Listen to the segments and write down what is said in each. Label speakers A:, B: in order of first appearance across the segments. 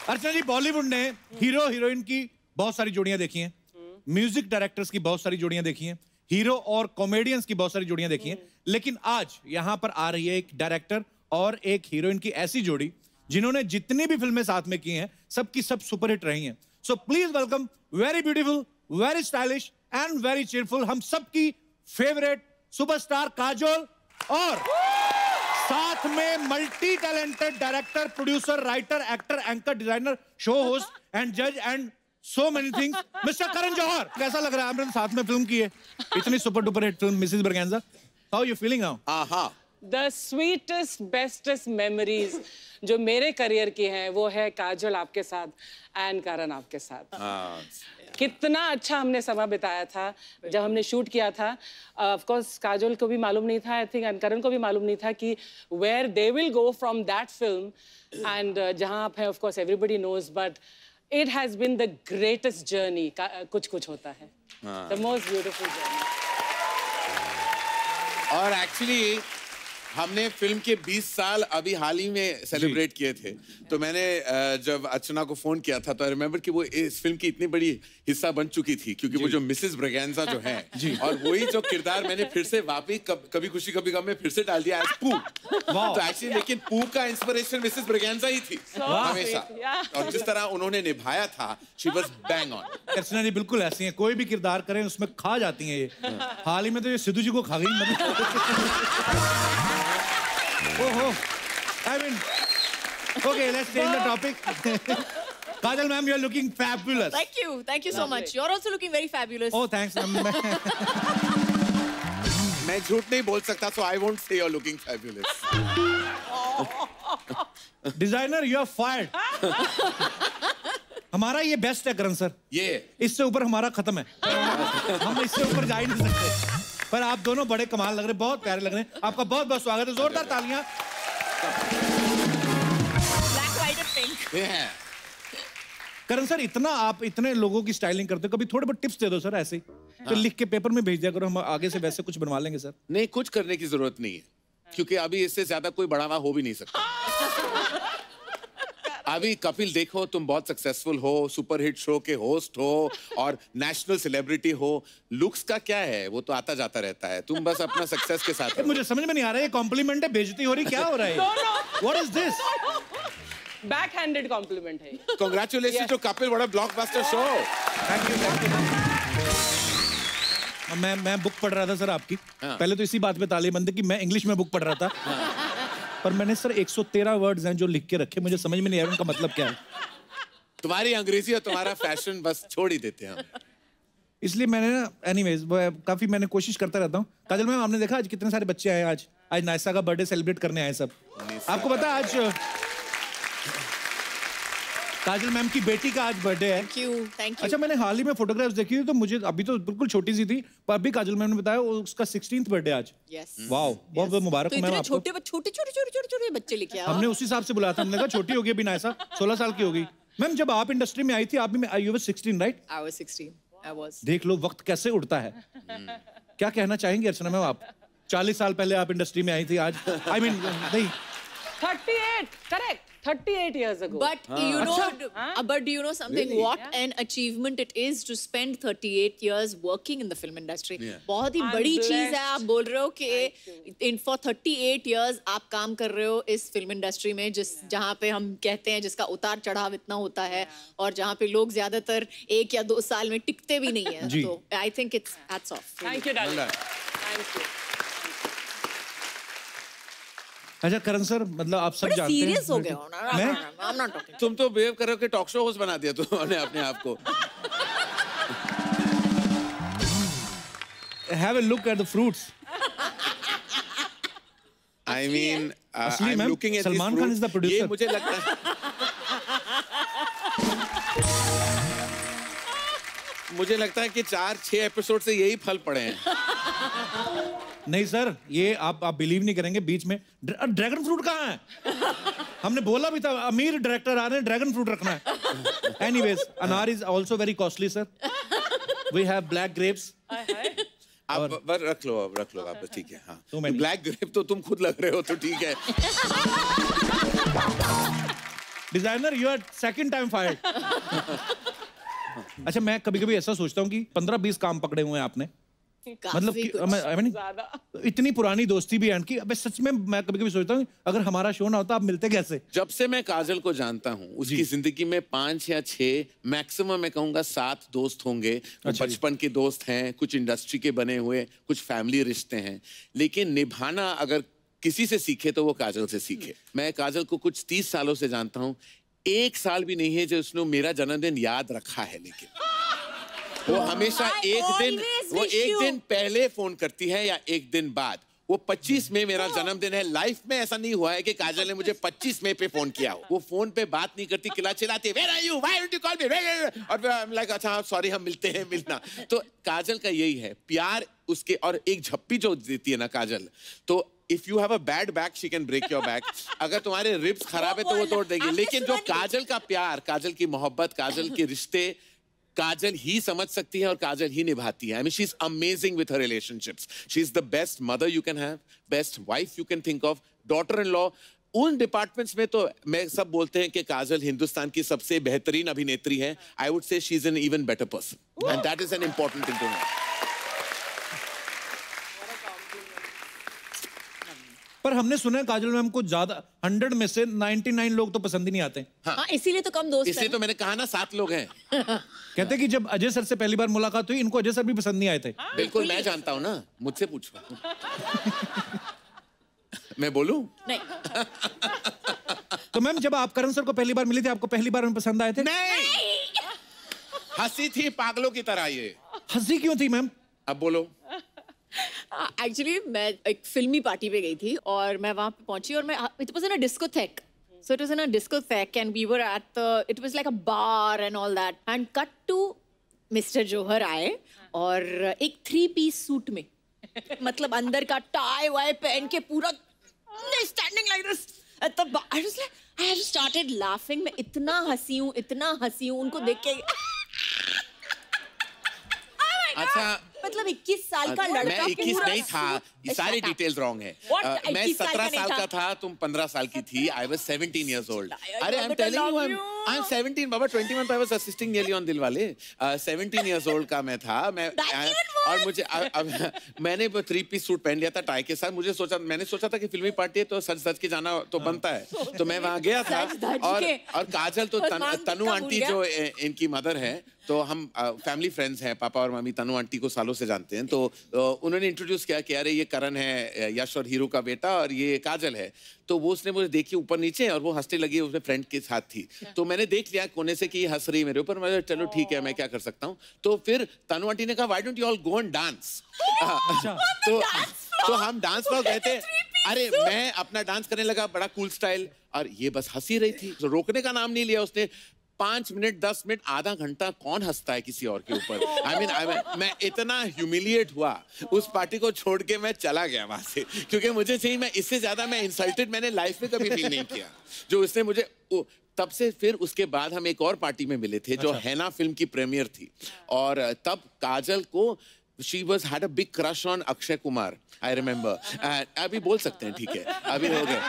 A: अर्चना जी, बॉलीवुड ने hero heroine की बहुत सारी जोड़ियां देखी हैं, म्यूजिक डायरेक्टर्स की बहुत सारी जोड़ियां देखी हैं, हीरो और कॉमेडियंस की बहुत सारी जोड़ियां देखी हैं, लेकिन आज यहां पर आ रही है एक डायरेक्टर और एक हीरोइन की ऐसी जोड़ी जिन्होंने जितनी भी फिल्में साथ में की हैं सबकी सब सुपरहिट रही हैं। So please welcome very beautiful, very stylish and very cheerful हम सबकी फेवरेट सुपरस्टार काजोल और साथ में multi talented director, producer, writer, actor, anchor, designer, show host and जज and so many things, mister Karan Johar. कैसा लग रहा है आपने साथ में फिल्म की है, इतनी super duper hit film Mrs Braganza? How you feeling now?
B: The sweetest, bestest memories जो मेरे करियर की हैं वो है काजोल आपके साथ एंड करण आपके साथ। कितना अच्छा हमने समय बिताया था जब हमने शूट किया था। ऑफ कोर्स काजोल को भी मालूम नहीं था, आई थिंक, एंड करण को भी मालूम नहीं था कि where they will go from that film and जहां आप हैं, of course everybody knows, but it has been the greatest journey. कुछ कुछ होता है, द मोस्ट ब्यूटीफुल जर्नी।
C: और एक्चुअली हमने फिल्म के 20 साल अभी हाल ही में सेलिब्रेट किए थे, तो मैंने जब अर्चना को फोन किया था तो आई रिमेम्बर कि वो इस फिल्म की इतनी बड़ी हिस्सा बन चुकी थी, क्योंकि वो जो मिसेस ब्रगेंजा जो है और वही जो किरदार मैंने फिर से वापस कभी खुशी कभी गम में फिर से डाल दिया एज पू। तो एक्चुअली लेकिन पू का इंस्पिरेशन मिसेस ब्रगेंजा ही थी हमेशा, और जिस तरह उन्होंने निभाया था, शी वाज बैंग ऑन।
A: अर्चना जी बिल्कुल ऐसी हैं, कोई भी किरदार करें उसमें खा जाती हैं ये। हाल ही में तो ये सिद्धू जी को खा गई मतलब। Oh, I mean, okay, let's change the topic. Kajal ma'am, you're looking fabulous.
D: Thank you so much. You're also looking very fabulous.
A: Oh, thanks ma'am.
C: मैं झूठ नहीं बोल सकता, so I won't say you're looking fabulous.
A: Designer, you're fired. हमारा ये best है करण sir, ये इससे ऊपर हमारा खत्म है। हम इससे ऊपर जा ही नहीं सकते, पर आप दोनों बड़े कमाल लग रहे हैं, बहुत प्यारे लग रहे हैं। आपका बहुत बहुत स्वागत है, जोरदार तालियां।
D: Black, white and pink.
A: Karan sir, इतना आप इतने लोगों की स्टाइलिंग करते हो, कभी थोड़े बहुत टिप्स दे दो सर ऐसे ही, तो लिख के पेपर में भेज दिया करो, हम आगे से वैसे कुछ बनवा लेंगे सर।
C: नहीं, कुछ करने की जरूरत नहीं है, क्योंकि अभी इससे ज्यादा कोई बढ़ावा हो भी नहीं सकता। अभी कपिल देखो, तुम बहुत सक्सेसफुल हो, सुपरहिट शो के होस्ट हो और नेशनल सेलिब्रिटी हो। लुक्स का क्या है, वो तो आता जाता रहता है, तुम बस अपना सक्सेस के साथ।
A: मुझे समझ में नहीं आ रहा है, ये कॉम्प्लीमेंट है, बेइज्जती हो रही, क्या हो रहा है? What is this?
B: Backhanded compliment है।
C: Congratulation to Kapil, what a blockbuster show.
A: Thank you. मैं बुक पढ़ रहा था सर आपकी, पहले तो इसी बात पे ताली बंद कि मैं इंग्लिश में बुक पढ़ रहा था, पर मैंने सर 113 वर्ड्स हैं जो लिख के रखे, मुझे समझ में नहीं आया उनका मतलब क्या है।
C: तुम्हारी अंग्रेजी और तुम्हारा फैशन बस छोड़ ही देते हैं,
A: इसलिए मैंने ना, एनीवेज, काफी मैंने कोशिश करता रहता हूँ। काजल मैम, आपने देखा आज कितने सारे बच्चे आए, आज नायसा का बर्थडे सेलिब्रेट करने आए सब। आपको पता है आज काजल मैम की बेटी का आज बर्थडे है।
D: Thank you.
A: अच्छा, मैंने हाल ही में फोटोग्राफ्स देखी तो मुझे अभी तो बिल्कुल छोटी सी थी, पर अभी काजल मैम ने बताया उसका 16th बर्थडे आज।
D: Yes.
A: वाओ, बहुत बहुत मुबारक
D: तो
A: मैम आपको।
D: छोटे बच्चे लेके आओ।
A: हमने उसी हिसाब से बुलाया था, हमने कहा छोटी होगी अभी नायसा, 16 साल की होगी। मैम, जब आप इंडस्ट्री में आई थी, आप भी you were 16, right?
D: I was 16. I was.
A: देख लो वक्त कैसे उड़ता है। क्या कहना चाहेंगे अर्चना मैम आप? 40 साल पहले आप इंडस्ट्री में आई थी, आज I mean, नहीं
B: 38, correct. 38 years ago.
D: But you know, but do you know something? Really? What an achievement it is to spend 38 years working in the film industry. बहुत ही बड़ी चीज है। आप बोल रहे हो कि for 38 years आप काम कर रहे हो इस फिल्म इंडस्ट्री में, जहाँ पे हम कहते हैं जिसका उतार चढ़ाव इतना होता है, और जहाँ पे लोग ज्यादातर 1 या 2 साल में टिकते भी नहीं है। तो I think it's hats off.
B: Thank you, darling. Thank you.
A: अच्छा करण सर, मतलब आप सब जानते हैं,
D: सीरियस हो गए हो ना? I'm not talking.
C: तुम तो बिहेव कर रहे हो कि टॉक शो होस्ट बना दिया तुमने अपने आप को।
A: Have a look at the fruits.
C: I mean, I'm looking at
A: Salman Khan is the producer.
C: ये मुझे लगता है, मुझे लगता है कि 4-6 एपिसोड से यही फल पड़े हैं।
A: नहीं सर, ये आप बिलीव नहीं करेंगे, बीच में ड्रैगन फ्रूट कहाँ है? हमने बोला भी था, अमीर डायरेक्टर आ रहे हैं, ड्रैगन फ्रूट रखना है। Anyways, anar is also very costly sir. We have black grapes.
C: आप रख लो आप, ठीक है। हाँ, ब्लैक ग्रेप तो तुम खुद लग रहे हो, तो ठीक है।
A: Designer you are second time fired. अच्छा, मैं कभी कभी ऐसा सोचता हूँ कि 15-20 काम पकड़े हुए हैं आपने, मतलब कि इतनी पुरानी दोस्ती भी है कि अबे सच में मैं कभी कभी सोचता हूँ अगर हमारा शो ना होता आप मिलते कैसे।
C: जब से मैं काजल को जानता हूँ उसकी जिंदगी में 5 या 6 मैक्सिमम मैं कहूँगा 7 दोस्त होंगे। बचपन के दोस्त हैं, कुछ इंडस्ट्री के बने हुए, कुछ फैमिली रिश्ते हैं, लेकिन निभाना अगर किसी से सीखे तो वो काजल से सीखे। मैं काजल को कुछ 30 सालों से जानता हूँ, 1 साल भी नहीं है जो उसने मेरा जन्मदिन याद रखा है, लेकिन वो हमेशा एक दिन पहले फोन करती है या 1 दिन बाद। वो 25 मई मेरा जन्मदिन है, लाइफ में ऐसा नहीं हुआ है कि काजल ने मुझे 25 मई पे फोन किया हो। वो फोन पे बात नहीं करती, चिल्लाती है, Where are you? Why don't you call me? और I'm like, अच्छा सॉरी, हम मिलते हैं, मिलना। तो काजल का यही है प्यार उसके, और एक झप्पी जो देती है ना काजल, तो if you have a bad back she can break your back. अगर तुम्हारे रिब्स खराब है तो वो तोड़ देगी, लेकिन जो काजल का प्यार, काजल की मोहब्बत, काजल के रिश्ते काजल ही समझ सकती है और काजल ही निभाती है। I mean, she's amazing with her relationships. She's the best mother you can have, best wife you can think of, daughter-in-law. उन डिपार्टमेंट्स में तो मैं सब बोलते हैं कि काजल हिंदुस्तान की सबसे बेहतरीन अभिनेत्री है। I would say she's an even better person, and that is an important thing to know.
A: पर हमने सुना है काजल मैम को ज्यादा 100 में से 99 लोग तो पसंद ही नहीं आते।
D: हाँ, इसीलिए तो कम दोस्त हैं।
C: इसलिए तो मैंने कहा ना 7 लोग हैं।
A: कहते हैं कि जब अजय सर से पहली बार मुलाकात हुई इनको अजय सर भी पसंद नहीं आए थे।
C: बिल्कुल, मैं जानता हूँ ना, मुझसे पूछो। मैं बोलूं?
D: नहीं।
A: तो मैम जब आप करण सर को पहली बार मिली थी आपको पहली बार में पसंद आए थे?
C: नहीं, हंसी थी पागलों की तरह। ये
A: हंसी क्यों थी मैम?
C: अब बोलो।
D: एक्चुअली मैं एक फिल्मी पार्टी पे गई थी और मैं वहां पे पहुंची और मैं it was in a discotheque, so it was in a discotheque and we were at the, it was like a bar and all that, and cut to Mr. Johar आए और एक 3-piece सूट में, मतलब अंदर का tie Y पहन के पूरा standing like this at the bar. I was like, I have started laughing. मैं इतना हंसी हूँ उनको देख के।
C: अच्छा,
D: मतलब 21 साल का लड़का,
C: मैं 21 नहीं था, ये सारे डिटेल्स रॉन्ग है। मैं 17 साल का था, तुम 15 साल की थी। I was 17 years old. अरे I'm telling you, I'm 17 Baba, 21 I was assisting nearly on Dilwale. 17 years old का मैं था। मैं और मुझे मैंने वो 3-piece सूट पहन लिया था टाई के साथ। मैंने सोचा था कि फिल्मी पार्टी है तो सच के जाना तो बनता है, तो मैं वहाँ गया था। और काजल तो तनु आंटी जो इनकी मदर है, तो हम फैमिली फ्रेंड्स हैं, पापा और मम्मी तनु आंटी को सालों से जानते हैं। तो उन्होंने इंट्रोड्यूस किया कि अरे ये करण है, यश और हीरो का बेटा, और ये काजल है। तो वो उसने मुझे देखी ऊपर नीचे और वो हंसने लगी, उसने फ्रेंड के साथ थी। तो मैंने देख लिया कोने से कि ये हंस रही है मेरे ऊपर। मैं चलो ठीक है, मैं क्या कर सकता हूँ। तो फिर तनु आंटी ने कहा why don't you all go and dance. तो हम डांस पर गए थे। अरे मैं अपना डांस करने लगा, बड़ा कूल स्टाइल, और ये बस हंसी रही थी, तो रोकने का नाम नहीं लिया उसने। 5 मिनट, 10 मिनट, आधा घंटा कौन हंसता है किसी और के ऊपर। I mean, मैं इतना ह्यूमिलिएट हुआ, उस पार्टी को छोड़ के मैं चला गया वहां से, क्योंकि मुझे चाहिए, मैं इससे ज्यादा मैं इंसल्टेड मैंने लाइफ में कभी फील नहीं किया जो उसने मुझे। तब से फिर उसके बाद हम एक और पार्टी में मिले थे जो हैना फिल्म की प्रीमियर थी, और तब काजल को she had a big crush on Akshay Kumar, I remember। अभी बोल सकते हैं, ठीक है, अभी हो गए।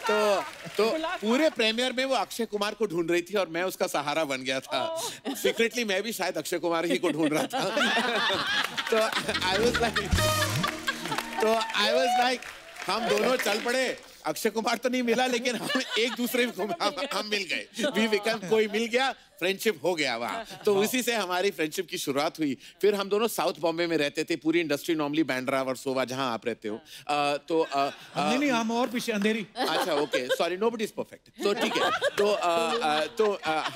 C: तो पूरे प्रीमियर में वो अक्षय कुमार को ढूंढ रही थी और मैं उसका सहारा बन गया था। सीक्रेटली मैं भी शायद अक्षय कुमार ही को ढूंढ रहा था। तो I was like, हम दोनों चल पड़े। अक्षय कुमार तो नहीं मिला, लेकिन हम एक दूसरे हम मिल गए। कोई मिल गया, फ्रेंडशिप हो गया वहाँ। तो उसी से हमारी फ्रेंडशिप की शुरुआत हुई। फिर हम दोनों साउथ बॉम्बे में रहते थे। पूरी इंडस्ट्री नॉर्मली बैंड्रा वर्सोवा, जहाँ आप रहते हो।
A: नहीं, हम और पीछे अंधेरी।
C: अच्छा, okay, sorry, nobody is perfect. तो ठीक है, तो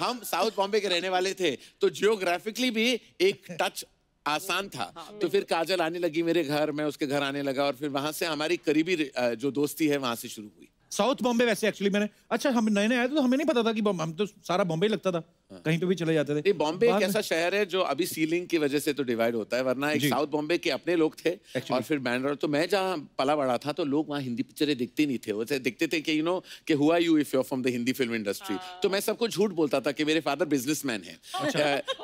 C: हम साउथ बॉम्बे के रहने वाले थे, तो जियोग्राफिकली भी एक टच आसान था। तो फिर काजल आने लगी मेरे घर, मैं उसके घर आने लगा, और फिर वहां से हमारी करीबी जो दोस्ती है वहां से शुरू हुई।
A: साउथ बॉम्बे वैसे एक्चुअली मैंने, अच्छा हम नए आए थे तो हमें नहीं पता था कि हम तो सारा बॉम्बे लगता था। कहीं पे भी चले जाते थे।
C: ये बॉम्बे एक ऐसा शहर है जो अभी सीलिंग की वजह से तो डिवाइड होता है, वरना एक साउथ बॉम्बे के अपने लोग थे और फिर बैंड्रा। तो मैं जहाँ पला बड़ा था तो लोग वहाँ हिंदी पिक्चरें देखते नहीं थे, वो देखते थे कि कि who are you if you are from the Hindi film industry. तो मैं सबको झूठ बोलता था कि मेरे फादर बिजनेसमैन हैं।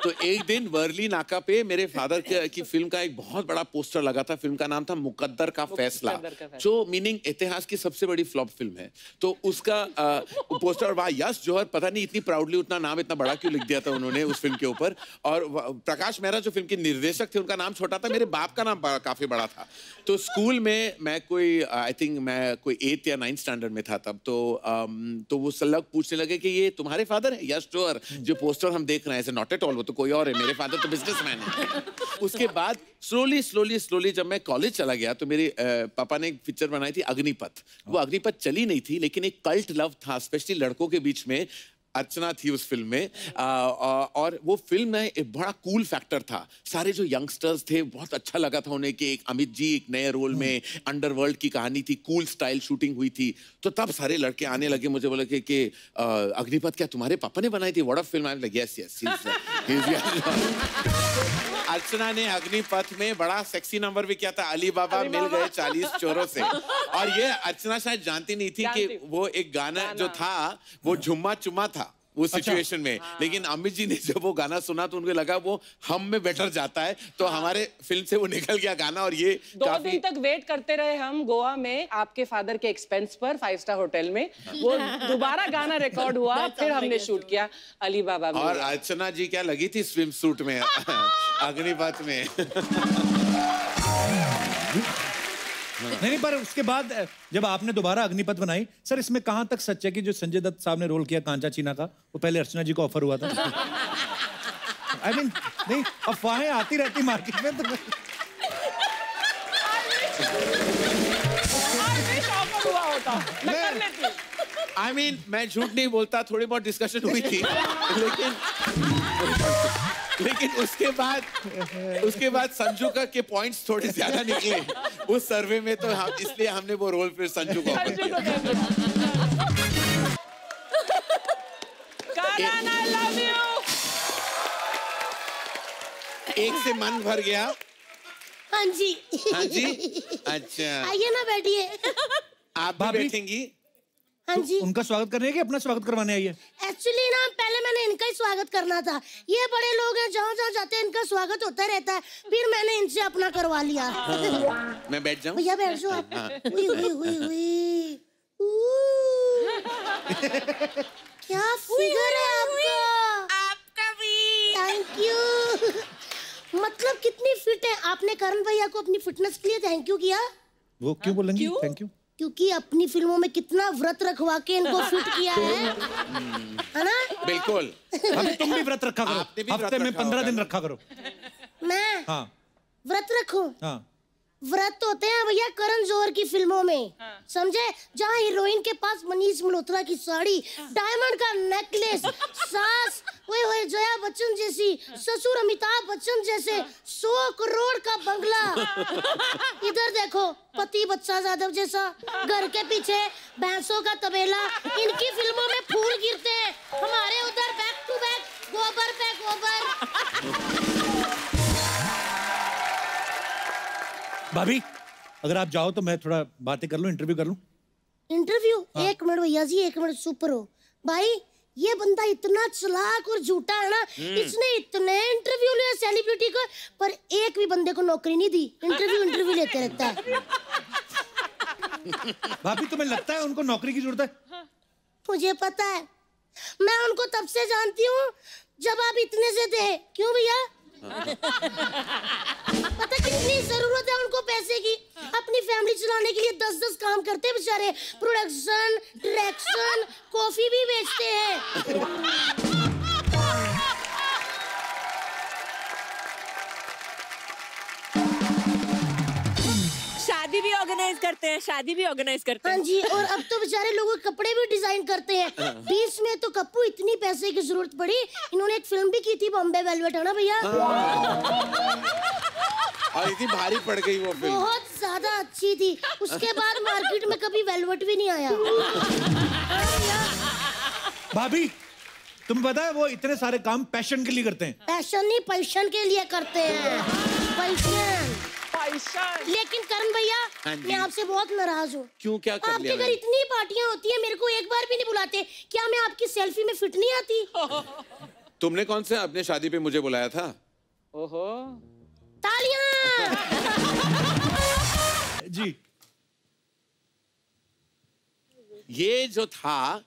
C: तो एक दिन वर्ली नाका पे मेरे फादर की फिल्म का एक बहुत बड़ा पोस्टर लगा था। फिल्म का नाम था मुकद्दर का फैसला, जो मीनिंग इतिहास की सबसे बड़ी फ्लॉप फिल्म है। तो उसका पोस्टर, वहाँ यश जौहर पता नहीं इतनी प्राउडली उतना नाम इतना बड़ा क्यों लिख दिया था उन्होंने उस फिल्म के ऊपर। और प्रकाश मेहरा जो फिल्म के निर्देशक थे उनका नाम छोटा था, मेरे बाप का नाम काफी बड़ा था। तो स्कूल में मैं कोई आई थिंक मैं कोई 8th या 9th स्टैंडर्ड में था तब। तो वो सब लोग पूछने लगे कि ये तुम्हारे फादर है यश जौहर, जो पोस्टर हम देख रहे हैं? नॉट एट ऑल, वो तो कोई और है, मेरे फादर तो बिजनेसमैन है। उसके बाद स्लोली जब मैं कॉलेज चला गया तो मेरे पापा ने एक पिक्चर बनाई थी अग्निपथ। वो अग्निपथ चली नहीं थी, लेकिन एक कल्ट लव था स्पेशली लड़कों के बीच में। अर्चना थी उस फिल्म में और वो फिल्म में एक बड़ा कूल फैक्टर था। सारे जो यंगस्टर्स थे बहुत अच्छा लगा था उन्हें कि एक अमित जी एक नए रोल में, अंडरवर्ल्ड की कहानी थी, कूल स्टाइल शूटिंग हुई थी। तो तब सारे लड़के आने लगे मुझे, बोले कि अग्निपथ क्या तुम्हारे पापा ने बनाई थी? What a film. I am like yes Archana ने अग्निपथ में बड़ा सेक्सी नंबर भी किया था, अली बाबा मिल गए 40 चोरों से। और ये अर्चना शायद जानती नहीं थी कि वो एक गाना जो था वो झुम्मा चुम्मा था वो सिचुएशन में। लेकिन अमित जी ने जब वो गाना सुना तो उनको लगा वो हम में बेटर जाता है, तो हमारे फिल्म से वो निकल गया गाना। और ये
B: 2 दिन तक वेट करते रहे हम गोवा में आपके फादर के एक्सपेंस पर 5 स्टार होटल में। वो दोबारा गाना रिकॉर्ड हुआ, फिर हमने शूट किया अली बाबा में।
C: और अर्चना जी क्या लगी थी स्विम सूट में अग्निपथ में।
A: नहीं, पर उसके बाद जब आपने दोबारा अग्निपथ बनाई, सर इसमें कहां तक सच है कि जो संजय दत्त साहब ने रोल किया कांचा चीना का, वो पहले अर्चना जी को ऑफर हुआ था? आई मीन नहीं, अफवाहें आती रहती मार्केट में तो
C: आई मीन मैं झूठ नहीं बोलता, थोड़ी बहुत डिस्कशन हुई थी, लेकिन उसके बाद संजू का के पॉइंट्स थोड़े ज्यादा निकले उस सर्वे में, तो हम इसलिए हमने वो रोल फिर संजू को ऑफर किया।
B: करण, I love you।
C: एक से मन भर गया।
E: हाँ जी।
C: हाँ जी, अच्छा
E: आइए ना बैठिए।
C: आप भी बैठेंगी?
E: हाँ जी।
A: उनका स्वागत करने कि अपना स्वागत करवाने आई है?
E: एक्चुअली ना पहले मैंने इनका ही स्वागत करना था। ये बड़े लोग हैं, जहाँ जहाँ जाते हैं इनका स्वागत होता रहता है, फिर मैंने इनसे अपना करवा लिया।
C: मैं बैठ जाऊँ?
E: भैया बैठ जाओ आप। हुई हुई हुई हुई। क्या फिगर है आपका
D: भी।
E: Thank you. मतलब कितनी फिट है। आपने करण भैया को अपनी फिटनेस के लिए थैंक यू किया?
A: वो क्यों बोलेंगी थैंक यू?
E: क्योंकि अपनी फिल्मों में कितना व्रत रखवा के इनको फिट किया है ना?
C: बिल्कुल।
A: अब तुम भी व्रत रखा करो, हफ्ते में 15 दिन रखा करो।
E: मैं
A: हाँ
E: व्रत रखूं?
A: हाँ।
E: व्रत होते हैं भैया करण जौहर की फिल्मों में, समझे? जहाँ हीरोइन के पास मनीष मल्होत्रा की साड़ी, डायमंड का नेकलेस, सास ओए जया बच्चन जैसी, ससुर अमिताभ बच्चन जैसे, 100 करोड़ का बंगला। इधर देखो पति बच्चा यादव जैसा, घर के पीछे भैंसों का तबेला। इनकी फिल्मों में फूल गिरते हैं, हमारे उधर बैक टू बैक गोबर पे गोबर।
A: भाभी अगर आप जाओ तो मैं थोड़ा बातें कर लूं, इंटरव्यू कर लूं।
E: इंटरव्यू?
A: हाँ।
E: 1 मिनट भैया जी, 1 मिनट सुपर हो भाई। ये बंदा इतना चालाक और झूठा है ना, इसने इतने इंटरव्यू लिए सेलिब्रिटी को, पर एक भी बंदे को नौकरी नहीं दी। इंटरव्यू लेते रहता है।
A: भाभी तुम्हें लगता है उनको नौकरी की जरूरत है?
E: मुझे पता है, मैं उनको तब से जानती हूँ जब आप इतने से थे। क्यों भैया? पता कितनी जरूरत है उनको पैसे की। अपनी फैमिली चलाने के लिए 10-10 काम करते हैं बेचारे। प्रोडक्शन, डायरेक्शन, कॉफी भी बेचते हैं।
D: शादी भी ऑर्गेनाइज करते हैं।
E: हाँ जी, और अब तो बेचारे लोगों के कपड़े भी डिजाइन करते हैं। 20 में तो कप्पू इतनी पैसे की जरूरत पड़ी, इन्होंने एक फिल्म भी की थी बॉम्बे वेलवेट, है ना भैया?
C: और इतनी भारी पड़ गई वो फिल्म।
E: बहुत ज्यादा अच्छी थी। उसके बाद मार्केट में कभी वेलवेट भी नहीं आया।
A: भाभी तुम्हें पता है वो इतने सारे काम पैशन के लिए करते हैं।
E: पैशन नहीं, पैशन के लिए करते हैं, पैशन। लेकिन करण भैया,
C: हाँ जी।
E: मैं आपसे बहुत नाराज हूँ।
C: क्यों, क्या कर लिया
E: आपके घर इतनी पार्टियां होती है, मेरे को एक बार भी नहीं बुलाते। क्या मैं आपकी सेल्फी में फिट नहीं आती?
C: तुमने कौन से अपने शादी पे मुझे बुलाया था?
B: ओहो,
E: तालियां।
A: जी।
C: ये जो था,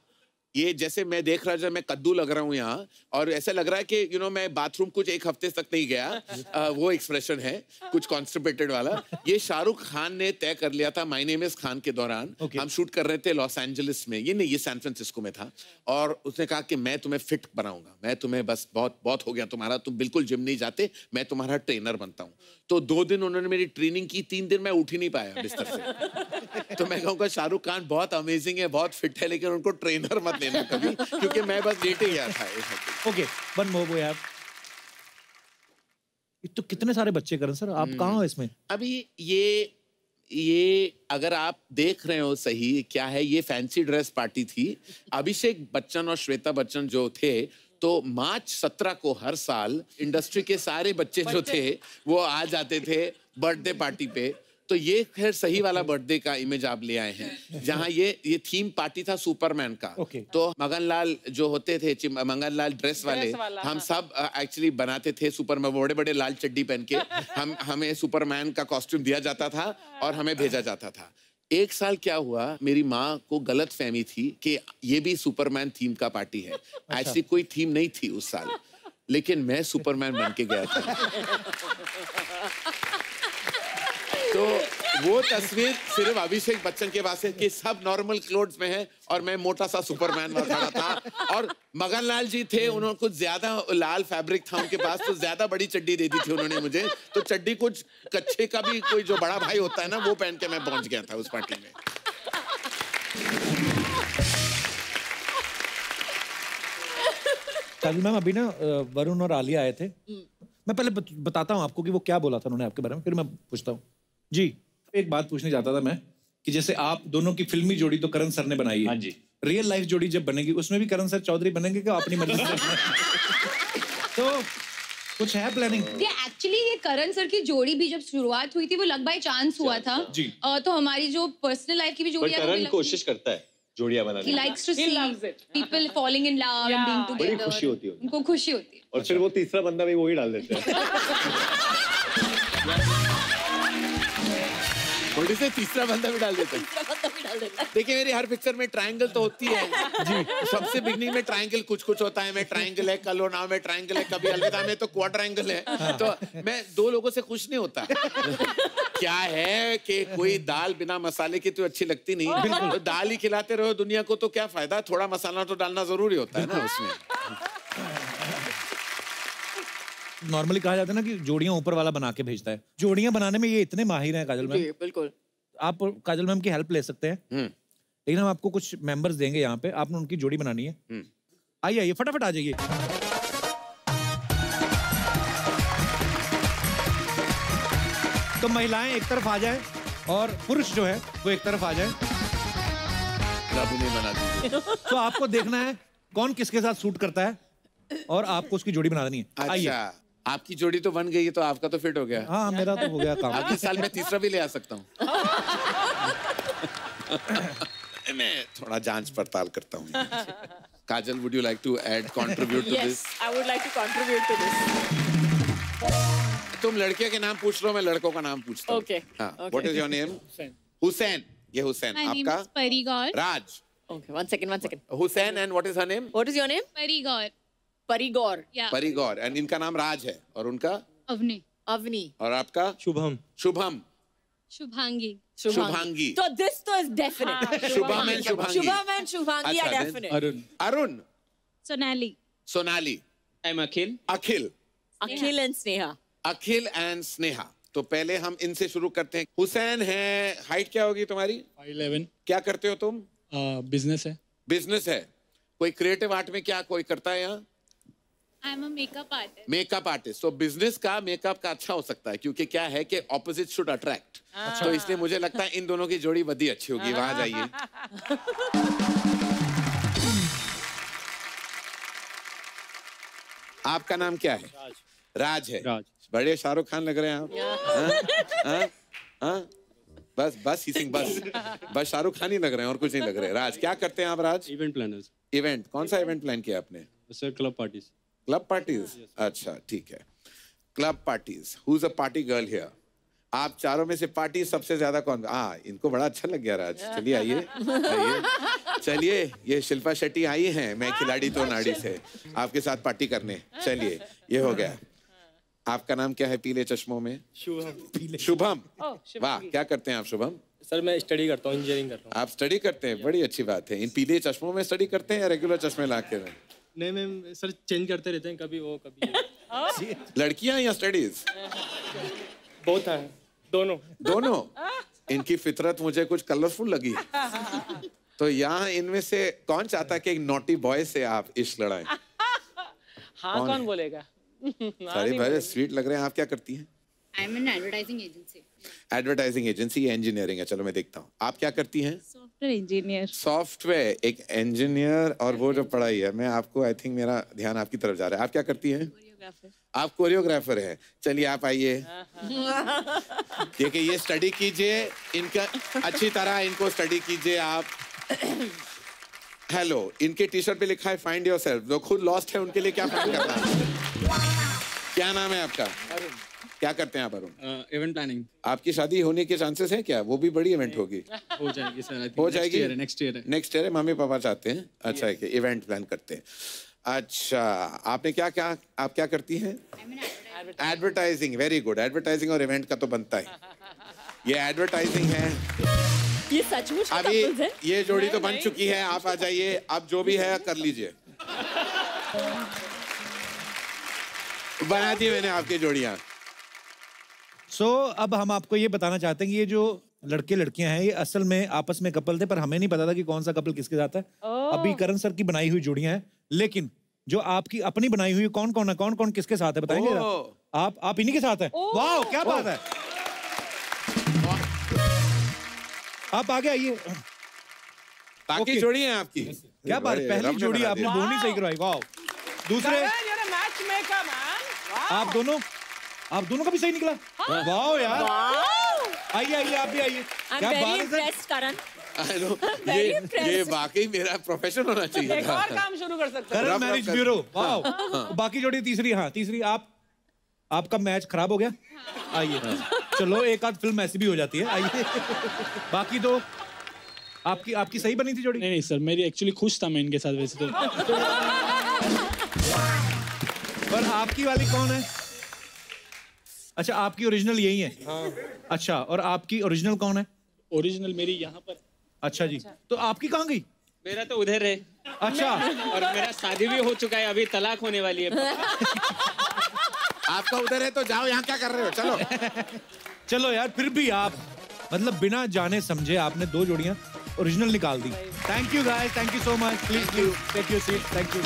C: ये जैसे मैं देख रहा था, मैं कद्दू लग रहा हूँ यहाँ, और ऐसा लग रहा है कि मैं बाथरूम कुछ एक हफ्ते तक नहीं गया। वो एक्सप्रेशन है कुछ कॉन्स्टिपेटेड वाला। ये शाहरुख खान ने तय कर लिया था माय नेम इज खान के दौरान। हम शूट कर रहे थे लॉस एंजलिस में, ये सैन फ्रांसिस्को में था, और उसने कहा कि मैं तुम्हें फिट बनाऊंगा, मैं तुम्हें बस बहुत हो गया तुम्हारा, तुम बिल्कुल जिम नहीं जाते, मैं तुम्हारा ट्रेनर बनता हूँ। तो 2 दिन उन्होंने मेरी ट्रेनिंग की, 3 दिन मैं उठ ही नहीं पाया बिस्तर से। तो मैं कहूँगा शाहरुख खान बहुत अमेजिंग है, बहुत फिट है, लेकिन उनको ट्रेनर मत लेना कभी, क्योंकि मैं बस लेट ही गया था।
A: ओके, वन मोर वो यार। तो कितने सारे बच्चे करें सर, आप कहाँ हो इसमें?
C: अभी ये अगर आप देख रहे हो सही, क्या है, ये फैंसी ड्रेस पार्टी थी। अभिषेक बच्चन और श्वेता बच्चन जो थे, तो मार्च 17 को हर साल इंडस्ट्री के सारे बच्चे जो थे वो आ जाते थे बर्थडे पार्टी पे। तो ये खैर सही वाला बर्थडे का इमेज आप ले आए हैं, जहाँ ये थीम पार्टी था सुपरमैन का। तो मगनलाल जो होते थे, मगनलाल ड्रेस वाले, हम सब एक्चुअली बनाते थे सुपरमैन, बड़े बड़े लाल चड्डी पहन के हमें सुपरमैन का कॉस्ट्यूम दिया जाता था और हमें भेजा जाता था। एक साल क्या हुआ, मेरी माँ को गलत फहमी थी कि ये भी सुपरमैन थीम का पार्टी है। एक्चुअली कोई थीम नहीं थी उस साल, लेकिन मैं सुपरमैन बन के गया था। तो वो तस्वीर सिर्फ अभिषेक बच्चन के पास है कि सब नॉर्मल क्लोथ्स में है और मैं मोटा सा सुपरमैन खड़ा था। और मगनलाल जी थे, उन्होंने कुछ ज्यादा लाल फैब्रिक था उनके पास, तो ज्यादा बड़ी चड्डी दे दी थी उन्होंने मुझे। तो चड्डी कुछ कच्छे का भी कोई जो बड़ा भाई होता है ना, वो पहन के मैं पहुंच गया था उस पार्टी में।
A: काजल मैम, अभी ना वरुण और आलिया आए थे। मैं पहले बताता हूँ आपको कि वो क्या बोला था उन्होंने आपके बारे में, फिर मैं पूछता हूँ। जी, एक बात पूछने चाहता था मैं कि जैसे आप दोनों की फिल्मी जोड़ी तो करण सर ने बनाई है। हाँ जी। रियल लाइफ जोड़ी जब बनेगी उसमें भी करण सर चौधरी बनेंगे क्या अपनी मर्जी से? तो कुछ है प्लानिंग?
F: एक्चुअली ये करण सर की जोड़ी भी जब शुरुआत हुई थी वो लग बाय चांस हुआ था जी। तो हमारी जो पर्सनल लाइफ की भी जोड़ी है, करण कोशिश करता है जोड़ियां बनाने की। He likes to see people falling in love and being together. बड़ी खुशी होती है उनको, खुशी होती है। और फिर वो तीसरा बंदा भी वही डाल देते हैं।
C: बॉडी से तीसरा बंदा भी डाल देते हैं। देखिए मेरी हर पिक्चर में ट्रायंगल तो होती है जी। सबसे बिगनिंग में ट्रायंगल कुछ होता है। मैं ट्रायंगल है, कल हो नाव में ट्रायंगल है, कभी अलविदा में तो क्वाड्रायंगल है। तो मैं 2 लोगों से खुश नहीं होता। क्या है कि कोई दाल बिना मसाले की तो अच्छी लगती नहीं, तो दाल ही खिलाते रहो दुनिया को तो क्या फायदा, थोड़ा मसाला तो डालना जरूरी होता है ना उसमें।
A: नॉर्मली कहा जाता है ना कि जोड़ियां ऊपर वाला बना के भेजता है। जोड़ियां बनाने में ये इतने माहिर हैं काजल मैम।
D: बिल्कुल।
A: आप काजल मैम की हेल्प ले सकते हैं, लेकिन हम आपको कुछ मेंबर्स देंगे यहाँ पे, आपने उनकी जोड़ी बनानी है। आइए फटाफट आ जाइए। तो महिलाएं एक तरफ आ जाएं और पुरुष जो है वो एक तरफ आ जाएं।
C: नहीं बना दीजिए।
A: तो आपको देखना है कौन किसके साथ सूट करता है और आपको उसकी जोड़ी बना देनी है।
C: अच्छा, आपकी जोड़ी तो बन गई है, तो आपका तो फिट हो गया।
A: हाँ, मेरा तो हो गया काम।
C: अगले साल मैं तीसरा भी ले आ सकता हूँ। मैं थोड़ा जांच पड़ताल करता हूँ। काजल, would you like to add, contribute to this?
D: Yes, I would like to contribute to this.
C: तुम लड़कियों के नाम पूछ लो, मैं लड़कों का नाम पूछता हूँ।
D: Okay.
C: हाँ, what is your name? Hussain. ये हुसैन। आपका?
F: परिगौर।
C: राज।
D: Okay, one second.
C: Hussain, and what is her name?
D: What is your name?
F: परिगौर।
D: परिगौर।
F: Yeah.
C: परिगौर। and इनका नाम राज है, और उनका?
D: अवनी।
C: और आपका? शुभम।
F: शुभांगी।
D: तो this तो is definite.
C: Shubham and Shubhangi.
D: Shubham and Shubhangi are definite.
C: Arun.
F: Sonali.
G: I'm Akhil.
D: Akhil and Sneha.
C: Akhil and Sneha. तो पहले हम इनसे शुरू करते हैं। हुसैन है, हाइट क्या होगी तुम्हारी?
G: 5'11".
C: क्या करते हो तुम?
G: बिजनेस है।
C: बिजनेस है। कोई क्रिएटिव आर्ट में क्या कोई करता है यहाँ?
F: I'm a makeup artist.
C: Makeup artist. तो बिजनेस का मेकअप का अच्छा हो सकता है, क्योंकि क्या है कि ऑपोजिट शुड अट्रैक्ट। तो इसलिए मुझे लगता है इन दोनों की जोड़ी बड़ी अच्छी होगी। वहां जाइए। आपका नाम क्या है? राज है।
G: राज।
C: बड़े शाहरुख खान लग रहे हैं आप। हाँ? हाँ? बस ही सिंह बस शाहरुख खान ही लग रहे हैं और कुछ नहीं लग रहे। राज, क्या करते हैं आप राज?
G: Event planners.
C: इवेंट, कौन सा इवेंट प्लान किया आपने?
G: Sir club parties.
C: Club parties, अच्छा ठीक है। Club parties, who is a party girl here? आप चारों में से पार्टी सबसे ज्यादा कौन? इनको बड़ा अच्छा लग गया राज। चलिए आइए आइए, चलिए ये शिल्पा शेट्टी आई हैं, मैं खिलाड़ी तो नाड़ी से आपके साथ पार्टी करने। चलिए ये हो गया। आपका नाम क्या है पीले चश्मों में?
H: शुभम।
C: शुभम, वाह क्या करते हैं आप शुभम?
H: सर मैं स्टडी करता हूँ, इंजीनियरिंग कर रहा हूँ।
C: आप स्टडी करते हैं, बड़ी अच्छी बात है। इन पीले चश्मों में स्टडी करते हैं या रेगुलर चश्मे ला के?
H: नहीं मैं सर चेंज करते रहते हैं, कभी वो कभी ये।
C: लड़कियां या स्टडीज?
H: बहुत है, दोनों।
C: दोनों? इनकी फितरत मुझे कुछ कलरफुल लगी। तो यहाँ इनमें से कौन चाहता है कि एक नॉटी बॉय से आप इश्क लड़ाएं?
B: हाँ कौन बोलेगा?
C: सारी भाई स्वीट लग रहे हैं। आप क्या करती हैं?
I: I am N advertising agency.
C: Advertising agency, engineering है। चलो मैं देखता हूँ आप क्या करती हैं।
I: Software engineer.
C: सॉफ्टवेयर, एक इंजीनियर और वो जो पढ़ाई है। मैं आपको, आई थिंक मेरा ध्यान आपकी तरफ जा रहा है। आप क्या करती हैं? आप कोरियोग्राफर हैं। चलिए आप आइए, देखिए ये स्टडी कीजिए इनका अच्छी तरह, इनको स्टडी कीजिए आप। हेलो, इनके टी शर्ट पे लिखा है फाइंड योरसेल्फ। जो खुद लॉस्ट है उनके लिए क्या फाइंड करना है? क्या नाम है आपका? क्या करते हैं आप अरुण?
G: Event planning.
C: आपकी शादी होने के चांसेस हैं क्या? वो भी बड़ी इवेंट होगी।
G: हो जाएगी सर।
C: हो जाएगी,
G: नेक्स्ट ईयर है।
C: नेक्स्ट ईयर है। मम्मी पापा चाहते हैं अच्छा है कि इवेंट प्लान करते हैं। अच्छा, आपने क्या क्या, आप क्या करती हैं? Advertising, very good. एडवर्टाइजिंग और इवेंट का तो बनता है। ये एडवर्टाइजिंग है।
D: ये सचमुच
C: अभी ये जोड़ी तो बन चुकी है। आप आ जाइए, अब जो भी है कर लीजिए। बना दी मैंने आपकी जोड़ियां।
A: अब हम आपको ये बताना चाहते हैं कि ये जो लड़के लड़कियां हैं ये असल में आपस में कपल थे, पर हमें नहीं पता था कि कौन सा कपल किसके साथ है। अभी करण सर की बनाई हुई जोड़ियां हैं, लेकिन जो आपकी अपनी बनाई हुई कौन कौन है, कौन कौन किसके साथ है बताएंगे? आप इन्हीं के साथ हैं। वाह क्या बात है। आप आगे आइए।
C: बाकी जोड़ी है आपकी?
A: क्या बात है, पहली जोड़ी आपने दोनों ही सही करवाई। वाह। दूसरे आप दोनों का भी सही निकला। वाह यार, आइए आइए आप भी आइए। क्या बात है सर।
C: ये वाकई मेरा प्रोफेशन होना चाहिए।
B: एक और काम शुरू कर सकते हैं।
A: करण मैरिज ब्यूरो। वाह। बाकी जोड़ी तीसरी। हाँ तीसरी। आपका मैच खराब हो गया। आइए, चलो एक आध फिल्म ऐसी भी हो जाती है। आइए। बाकी तो आपकी सही बनी थी जोड़ी?
G: नहीं सर, मेरी एक्चुअली खुश था मैं इनके साथ वैसे तो।
A: पर आपकी वाली कौन है? अच्छा, आपकी ओरिजिनल यही है? हाँ। अच्छा, और आपकी ओरिजिनल कौन है?
G: ओरिजिनल मेरी यहाँ पर।
A: अच्छा जी, तो आपकी कहाँ गई?
G: मेरा तो उधर है।
A: अच्छा।
G: और मेरा शादी भी हो चुका है, अभी तलाक होने वाली है।
C: आपका उधर है तो जाओ, यहाँ क्या कर रहे हो? चलो।
A: चलो यार, फिर भी आप मतलब बिना जाने समझे आपने दो जोड़ियां ओरिजिनल निकाल दी। Thank you guys, thank you so much. Please take your seat. Thank you.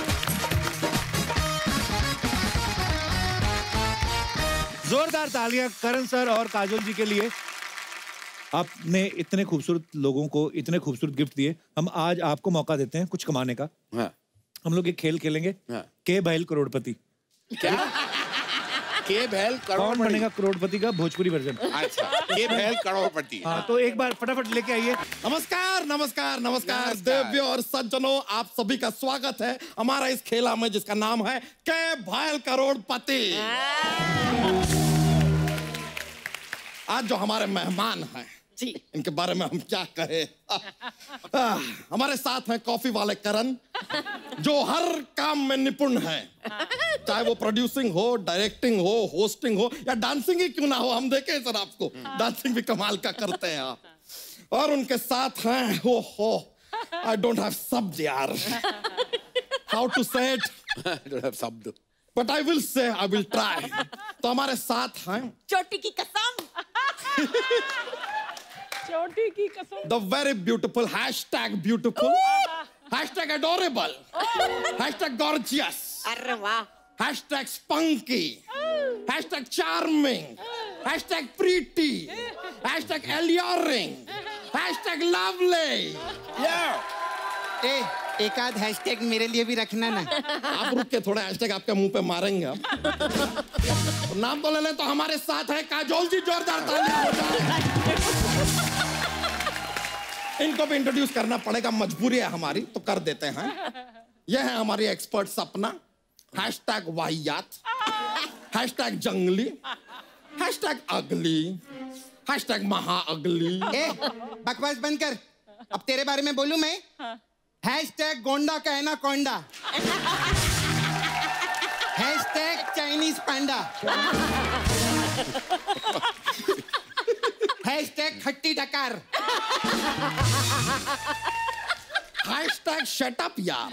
A: जोरदार तालियां करण सर और काजोल जी के लिए। आपने इतने खूबसूरत लोगों को इतने खूबसूरत गिफ्ट दिए। हम आज आपको मौका देते हैं कुछ कमाने का।
C: हाँ।
A: हम लोग एक खेल खेलेंगे। हाँ। के बैल करोड़पति।
C: क्या? के बैल
A: कौन बनेगा करोड़पति का भोजपुरी वर्जन?
C: अच्छा, के बैल करोड़पति।
A: हाँ, तो एक बार फटाफट लेके आइए।
J: नमस्कार नमस्कार नमस्कार देव्य और सज्जनों, आप सभी का स्वागत है हमारा इस खेला में जिसका नाम है के बैल करोड़पति। आज जो हमारे मेहमान हैं जी, इनके बारे में हम क्या कहें। हमारे साथ हैं कॉफी वाले करण, जो हर काम में निपुण है। चाहे वो प्रोड्यूसिंग हो, डायरेक्टिंग हो, होस्टिंग हो या डांसिंग ही क्यों ना हो, हम देखे सर आपको डांसिंग भी कमाल का करते हैं आप। और उनके साथ हैं आई डोंट हैव शब्द यार, हाउ टू से इट,
C: I don't have शब्द,
J: but I will say, I will try. तो हमारे साथ हैं
D: चोटी की कसम,
B: चोटी की कसम,
J: the very beautiful, hashtag beautiful, hashtag adorable, hashtag gorgeous,
D: अरे वाह,
J: hashtag spunky, hashtag charming, hashtag pretty, hashtag alluring, hashtag lovely,
K: एक आध हैशटैग मेरे लिए भी रखना ना।
J: आप रुक के थोड़ा हैशटैग आपके मुंह पे मारेंगे हम। तो नाम तो ले लें। तो हमारे साथ है काजोल जी, जोरदार तालियां हो जाए। इनको भी इंट्रोड्यूस करना पड़ेगा, मजबूरी है हमारी, तो कर देते हैं। यह है हमारी एक्सपर्ट सपना, हैशटैग वाहियात, हैशटैग जंगली, हैशटैग अगली, हैशटैग महा अगली।
K: बकवास बंद कर, अब तेरे बारे में बोलूं मैं? हैशटैग गोंडा का है ना कोंडा, हैशटैग चाइनीज पांडा, हैशटैग खट्टी डकार,
J: हैशटैग शट अप यार।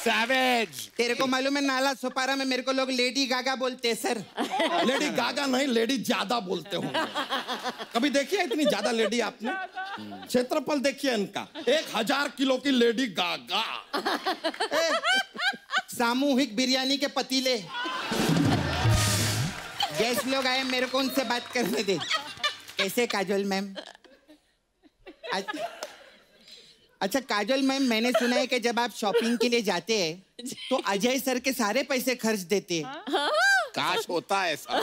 K: सैवेज। तेरे को मालूम है नाला सोपारा में मेरे को लोग लेडी गागा बोलते हैं सर।
J: लेडी गागा नहीं, लेडी ज्यादा बोलते होंगे। कभी देखिए इतनी ज्यादा लेडी आपने? क्षेत्रफल देखिए इनका, 1000 किलो की लेडी गागा।
K: सामूहिक बिरयानी के पतीले। गेस्ट लोग आए, मेरे को उनसे बात करने दे। कैसे काजोल मैम? अच्छा काजोल मैम, मैंने सुना है कि जब आप शॉपिंग के लिए जाते हैं तो अजय सर के सारे पैसे खर्च देते हैं।
C: काश होता ऐसा।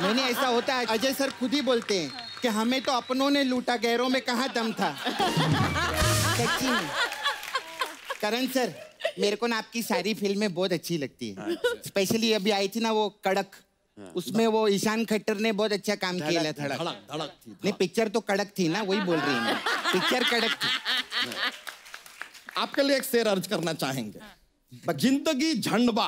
K: नहीं ऐसा होता है, अजय सर खुद ही बोलते हैं कि हमें तो अपनों ने लूटा, गैरों में कहाँ दम था। सच्ची में। करण सर, मेरे को ना आपकी सारी फिल्में बहुत अच्छी लगती है। स्पेशली अभी आई थी ना वो कड़क, उसमें वो ईशान खट्टर ने बहुत अच्छा काम किया था।
J: धड़क थी।
K: नहीं पिक्चर तो कड़क थी ना, वही बोल रही हूँ। पिक्चर कड़क थी।
J: आपके लिए एक शेर अर्ज करना चाहेंगे। जिंदगी झंडबा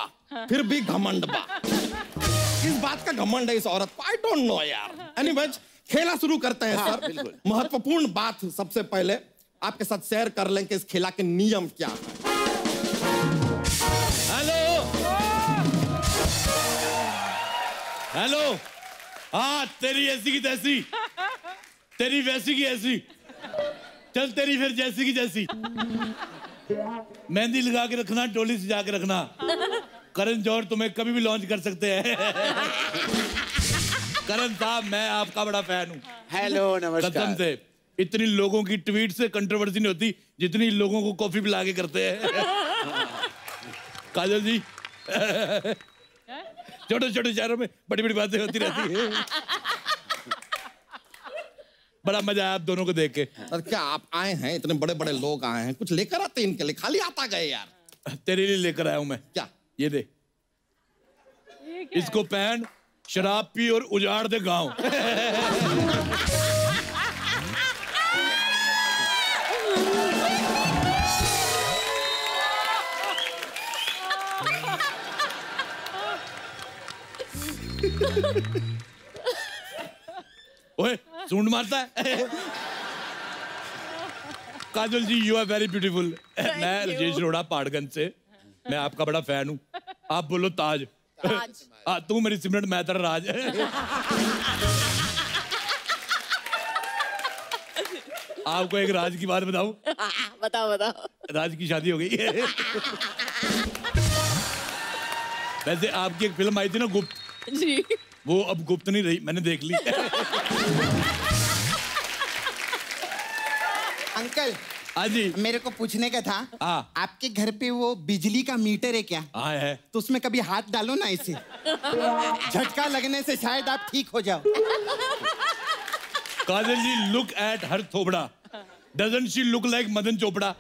J: फिर भी घमंडबा। किस बात का घमंड है इस औरत को? आई डोंट नो यार। एनीवेज, खेला शुरू करते हैं सर। महत्वपूर्ण बात सबसे पहले आपके साथ शेयर कर लें कि इस खेला के नियम क्या है।
A: हेलो। हाँ, तेरी ऐसी की तैसी, तेरी वैसी की ऐसी, चल तेरी फिर जैसी की जैसी। मेहंदी लगा के रखना, डोली सजा के रखना। करण जौहर तुम्हें कभी भी लॉन्च कर सकते हैं। करण साहब, मैं आपका बड़ा फैन हूँ।
C: हेलो, नमस्कार।
A: कसम से इतनी लोगों की ट्वीट से कंट्रोवर्सी नहीं होती जितनी लोगों को कॉफी पिला के करते हैं। काजल जी, छोटे छोटे शहरों में बड़ी बड़ी बातें होती रहती है। बड़ा मजा आया आप दोनों को देख के।
J: और क्या आप आए हैं, इतने बड़े बड़े लोग आए हैं, कुछ लेकर आते इनके लिए, खाली आता गए यार।
A: तेरे लिए लेकर आया हूं मैं।
J: क्या?
A: ये दे, इसको पहन, शराब पी और उजाड़ दे गांव। ओए, सूंड मारता है। काजल जी, यू आर वेरी ब्यूटीफुल। मैं राजेश रोड़ा पहाड़गंज से, मैं आपका बड़ा फैन हूँ। आप बोलो ताज। तू मेरी सिमरन, मैं तेरा राज। आपको एक राज की बात बताऊं?
D: बताओ बताओ।
A: राज की शादी हो गई है। वैसे आपकी एक फिल्म आई थी ना, गुप्त
D: जी,
A: वो अब गुप्त नहीं रही, मैंने देख ली।
K: अंकल,
A: हाँ जी,
K: मेरे को पूछने का था। आपके घर पे वो बिजली का मीटर है क्या?
A: हाँ है।
K: तो उसमें कभी हाथ डालो ना, इसे झटका लगने से शायद आप ठीक हो जाओ।
A: Kajol ji, look at her थोबड़ा, doesn't she look like Madan Chopra?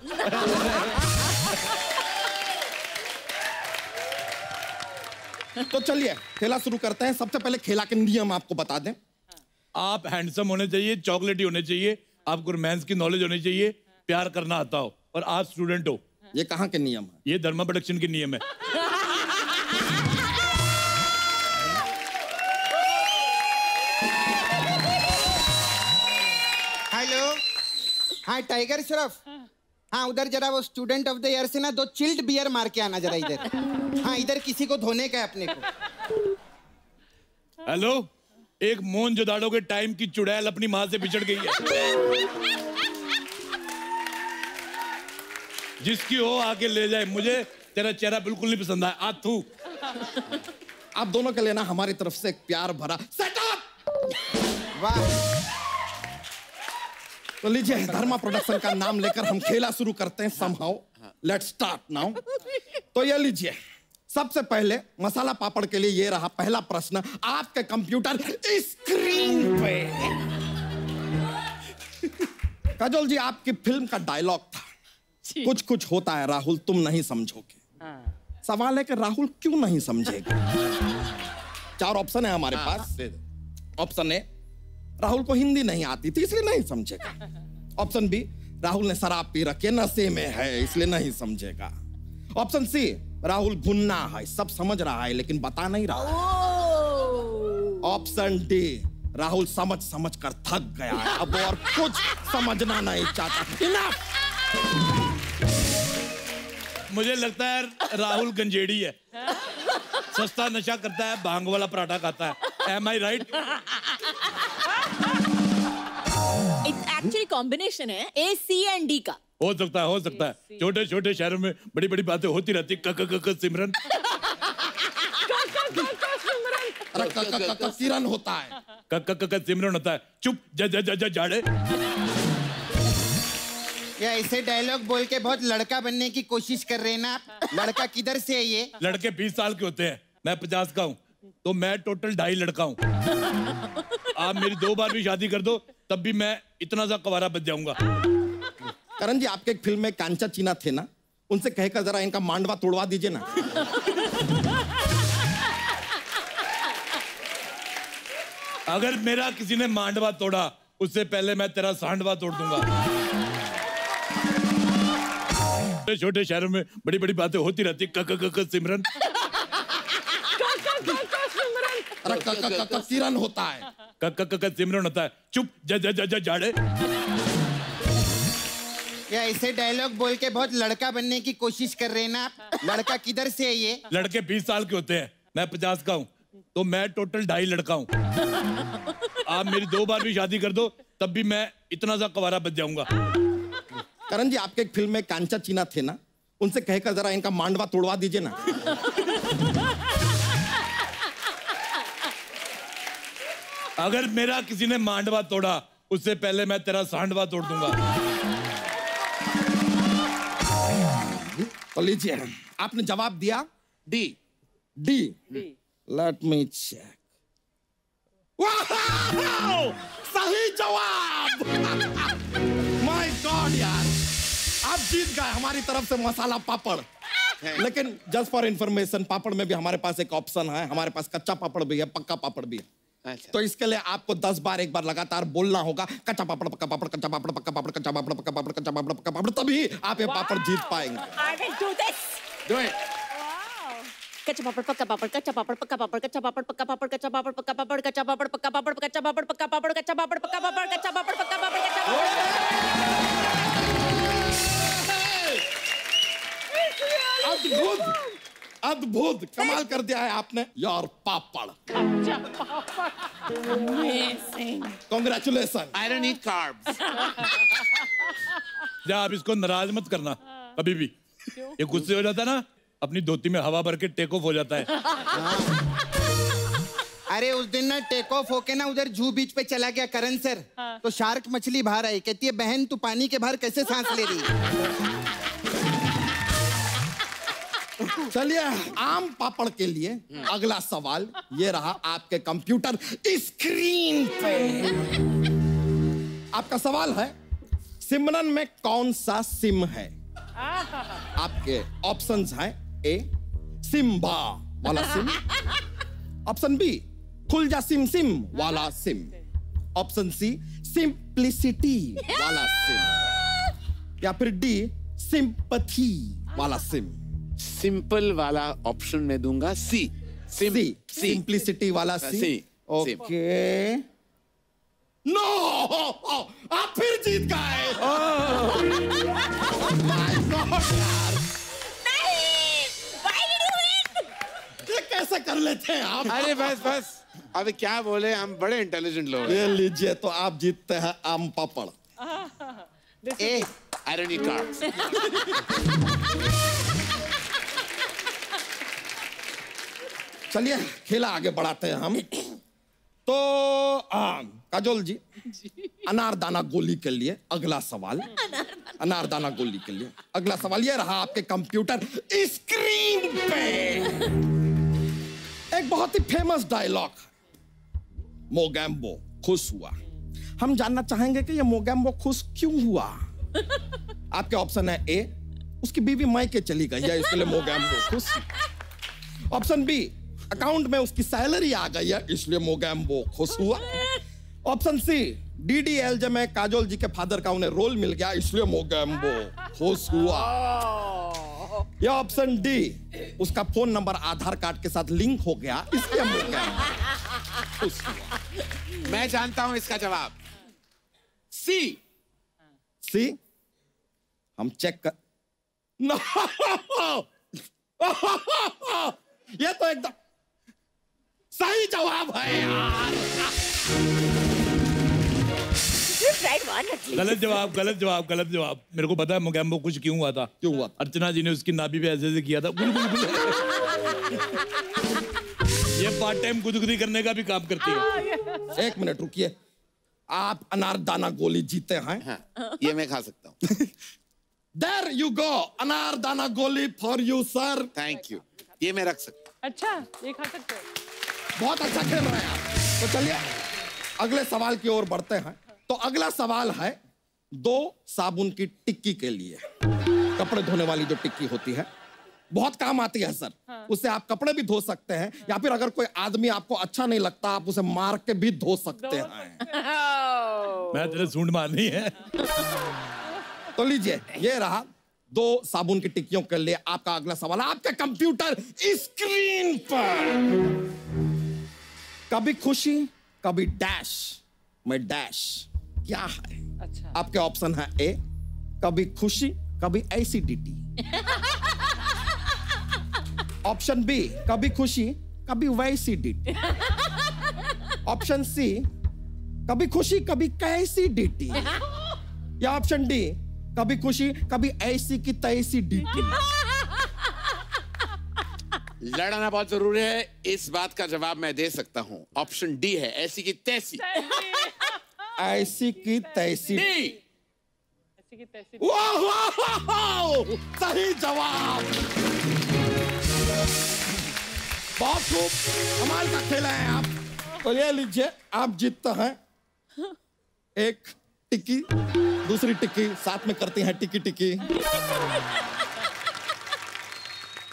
J: तो चलिए खेला शुरू करते हैं। सबसे पहले खेला के नियम आपको बता दें।
A: आप हैंडसम होने चाहिए, चॉकलेटी होने चाहिए, आपको रोमांस की नॉलेज होनी चाहिए, प्यार करना आता हो, और आप स्टूडेंट हो।
J: ये कहाँ के नियम है?
A: ये धर्मा प्रोडक्शन के नियम है।
K: हेलो। हाँ टाइगर श्रॉफ, हाँ उधर जरा वो स्टूडेंट ऑफ द ईयर से ना 2 चिल्ड बियर मार के आना जरा इधर। हाँ इधर किसी को धोने का है अपने को।
A: हेलो, एक मोहनजोदाड़ो के टाइम की चुड़ैल अपनी माँ से बिछड़ गई है। जिसकी हो आके ले जाए, मुझे तेरा चेहरा बिल्कुल नहीं पसंद आया। आथू।
J: आप दोनों के लिए ना हमारी तरफ से एक प्यार भरा सेटअप।
K: वाह।
J: तो लीजिए, धर्मा प्रोडक्शन का नाम लेकर हम खेला शुरू करते हैं somehow. Let's start now. तो ये लीजिए, सबसे पहले मसाला पापड़ के लिए ये रहा पहला प्रश्न आपके कंप्यूटर स्क्रीन पे। काजोल जी, आपकी फिल्म का डायलॉग था, कुछ कुछ होता है राहुल, तुम नहीं समझोगे। सवाल है कि राहुल क्यों नहीं समझेगा? 4 ऑप्शन है हमारे पास। ऑप्शन ए, राहुल को हिंदी नहीं आती थी इसलिए नहीं समझेगा। ऑप्शन बी, राहुल ने शराब पी रखी है, नशे में है इसलिए नहीं समझेगा। ऑप्शन सी, राहुल भुन्ना है, सब समझ रहा है लेकिन बता नहीं रहा। ऑप्शन डी, राहुल समझ समझ कर थक गया है, अब और कुछ समझना नहीं चाहता। इनफ।
A: मुझे लगता है राहुल गंजेड़ी है, सस्ता नशा करता है, भांग वाला पराठा खाता है। Am I right?
D: Actually combination है A, C and D का।
A: हो सकता है, हो सकता है। छोटे छोटे शहरों में बड़ी बड़ी बातें होती रहती। क सिमरन।
J: किरण होता है।
A: क सिमरन होता है। चुप जाड़े।
K: या ऐसे डायलॉग बोल के बहुत लड़का बनने की कोशिश कर रहे हैं ना आप? लड़का किधर से है ये?
A: लड़के 20 साल के होते हैं, मैं 50 का हूँ, तो मैं टोटल 2.5 लड़का हूँ। आप मेरी 2 बार भी शादी कर दो तब भी मैं इतना सा कवारा बच जाऊंगा।
J: करण जी, आपके एक फिल्म में कांचा चीना थे ना, उनसे कहकर जरा इनका मांडवा तोड़वा दीजिए ना।
A: अगर मेरा किसी ने मांडवा तोड़ा उससे पहले मैं तेरा सांडवा तोड़ दूंगा। छोटे शहरों में बड़ी बड़ी बातें होती रहती। क सिमरन।
J: किरण होता है।
A: क सिमरन होता है। चुप जाड़े।
K: या ऐसे डायलॉग बोल के बहुत लड़का बनने की कोशिश कर रहे हैं ना आप? लड़का किधर से है ये?
A: लड़के 20 साल के होते हैं, मैं 50 का हूँ, तो मैं टोटल 2.5 लड़का हूँ। आप मेरी 2 बार भी शादी कर दो तब भी मैं इतना सा कवारा बच जाऊंगा।
J: करण जी, आपके एक फिल्म में कांचा चीना थे ना, उनसे कहकर जरा इनका मांडवा तोड़वा दीजिए ना।
A: अगर मेरा किसी ने मांडवा तोड़ा उससे पहले मैं तेरा सांडवा तोड़ दूंगा।
J: तो लीजिए, आपने जवाब दिया डी। Let me check. सही जवाब। माय गॉड यार, आप जीत गए हमारी तरफ से मसाला पापड़। लेकिन जस्ट फॉर इंफॉर्मेशन, पापड़ में भी हमारे पास एक ऑप्शन है, हमारे पास कच्चा पापड़ भी है, पक्का पापड़ भी है।
C: अच्छा।
J: तो इसके लिए आपको 10 बार एक बार लगातार बोलना होगा, कच्चा पापड़ पक्का पापड़, कच्चा पापड़ पक्का पापड़, कच्चा पापड़ पक्का पापड़, कच्चा पापड़ पक्का पापड़, तभी आप ये पापड़ जीत पाएंगे।
D: I will do this.
J: Do it.
D: कच्चा पापड़ पक्का पापड़, कच्चा पापड़ पक्का पापड़, कच्चा पापड़ पक्का पापड़, कच्चा पापड़ पक्का पापड़, कच्चा पापड़ पक्का पापड़, कच्चा पापड़ पक्का पापड़, कच्चा पापड़ पक्का पापड़, कच्चा पापड़ पक्का पापड़, कच्चा
J: अद्भुत, अद्भुत, कमाल कर दिया है आपने यार। पापड़। Congratulations.
C: I don't eat carbs.
A: जा, आप इसको नाराज मत करना कभी भी। ये गुस्से हो जाता ना, अपनी धोती में हवा भर के टेक ऑफ हो जाता है।
K: अरे उस दिन ना टेक ऑफ होके ना उधर जू बीच पे चला गया करण सर, तो शार्क मछली बाहर आई, कहती है बहन तू पानी के बाहर कैसे सांस ले रही है?
J: चलिए, आम पापड़ के लिए अगला सवाल ये रहा आपके कंप्यूटर स्क्रीन पे। आपका सवाल है, सिमरन में कौन सा सिम है? आपके ऑप्शंस हैं, ए सिम्बा वाला सिम, ऑप्शन बी खुल जा सिम सिम वाला सिम, ऑप्शन सी सिंप्लिसिटी वाला सिम, या फिर डी सिंपथी वाला सिम।
C: सिंपल वाला ऑप्शन में दूंगा सी।
J: सिंप्लिसिटी वाला सी। ओके, नो, आप फिर जीत गए। ये कैसे कर लेते हैं आप?
C: अरे बस अभी क्या बोले, हम बड़े इंटेलिजेंट लोग हैं।
J: ये लीजिए, तो आप जीतते हैं आम पापड़।
C: ए, I don't eat carbs.
J: चलिए, खेला आगे बढ़ाते हैं हम। तो काजोल जी, अनारदाना गोली के लिए अगला सवाल। अनारदाना गोली के लिए अगला सवाल ये रहा आपके कंप्यूटर स्क्रीन पे। एक बहुत ही फेमस डायलॉग, मोगैम्बो खुश हुआ। हम जानना चाहेंगे कि ये मोगैम्बो खुश क्यों हुआ। आपके ऑप्शन है ए, उसकी बीवी मायके चली गई है इसके लिए मोगैम्बो खुश। ऑप्शन बी, अकाउंट में उसकी सैलरी आ गई है इसलिए मोगैम्बो खुश हुआ। ऑप्शन सी, डीडीएलजे में काजोल जी के फादर का उन्हें रोल मिल गया इसलिए मोगैम्बो खुश हुआ। या ऑप्शन डी, उसका फोन नंबर आधार कार्ड के साथ लिंक हो गया इसलिए मोगैम्बो खुश हुआ।
C: मैं जानता हूं इसका जवाब, सी।
J: सी, हम चेक कर। नो! ये तो एकदम सही जवाब है यार।
A: गलत जवाब, गलत जवाब, गलत जवाब। मेरे को पता है मोगैम्बो कुछ क्यों हुआ था।
J: क्यों हुआ?
A: अर्चना जी ने उसकी नाभि पे ऐसे किया था। ये पार्ट टाइम गुदगुदी करने का भी काम करती है।
J: एक मिनट रुकिए, आप अनारदाना गोली जीते हैं।
C: हाँ, ये मैं खा सकता हूँ।
J: There you go, अनारदाना गोली for you sir.
C: Thank you, ये मैं रख सकता हूँ।
B: अच्छा, ये खा सकते हो।
J: बहुत अच्छा खेल रहे हैं आप। तो चलिए अगले सवाल की ओर बढ़ते हैं। तो अगला सवाल है 2 साबुन की टिक्की के लिए। कपड़े धोने वाली जो टिक्की होती है, बहुत काम आती है सर। हाँ। उससे आप कपड़े भी धो सकते हैं। हाँ। या फिर अगर कोई आदमी आपको अच्छा नहीं लगता, आप उसे मार के भी धो सकते हैं।
A: मैं तेरे सूंड मारनी है।
J: तो लीजिए, ये रहा 2 साबुन की टिक्कियों के लिए आपका अगला सवाल आपके कंप्यूटर स्क्रीन पर। कभी खुशी कभी डैश में डैश क्या है? अच्छा। आपके ऑप्शन है ए, कभी खुशी कभी एसिडिटी। ऑप्शन बी, कभी खुशी कभी वैसिडिटी। ऑप्शन सी, कभी खुशी कभी कैसिडिटी। या ऑप्शन डी, कभी खुशी कभी ऐसी की तैसी डीटी।
C: लड़ना बहुत जरूरी है, इस बात का जवाब मैं दे सकता हूं। ऑप्शन डी है, ऐसी की तैसी।
J: ऐसी की तैसी।
B: ऐसी की तैसी।
J: वाह वाह वाह, सही जवाब। बहुत खूब, कमाल का खेला है आप। तो ये लीजिए, आप जीतते हैं एक टिक्की, दूसरी टिक्की साथ में करती हैं टिक्की टिक्की।